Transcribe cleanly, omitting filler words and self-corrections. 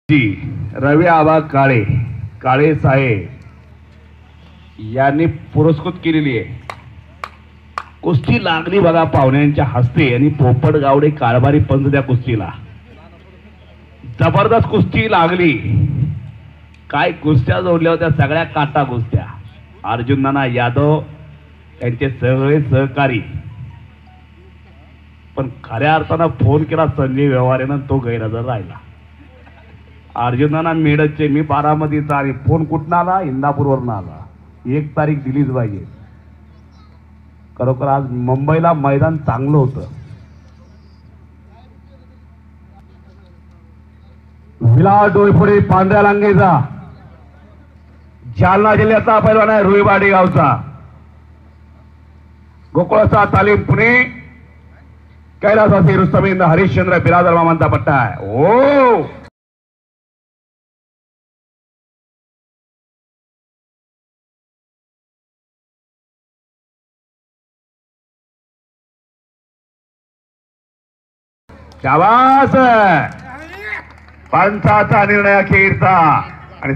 जी रवी आबा काळे काळे साहेब यांनी पुरस्कृत केलेली आहे। कुस्ती लागली बघा पाहुण्यांच्या हस्ते आणि पोपट गावडे कारभारी पंच त्या कुस्तीला जबरदस्त कुस्ती लागली। काय कुस्त्या जोडल्या होत्या सगळ्या काटा कुस्त्या। अर्जुन नाना यादव त्यांचे सगळे सहकारी, पण खऱ्या अर्थानं फोन केला संजय व्यवहारेनं, तो गैरहजर राहिला। अर्जुन नाना मेडचे मी बारामतीचा आणि फोन कुठून आला? इंदापूरवरून आला। 1 तारीख दिलीच पाहिजे। खरोखर आज मुंबईला मैदान चांगलं होतं। विलास डोईफोडे पांढऱ्या लांगेचा जालना जिल्ह्याचा पैलवान आहे, रुईवाडी गावचा। गोकुळचा तालीम पुणे कैलासवासी रुस्तमेंद्र हरिश्चंद्र बिरादर मामांचा पट्टा आहे। ओ शाबास, पंचाचा निर्णय अखेरचा आणि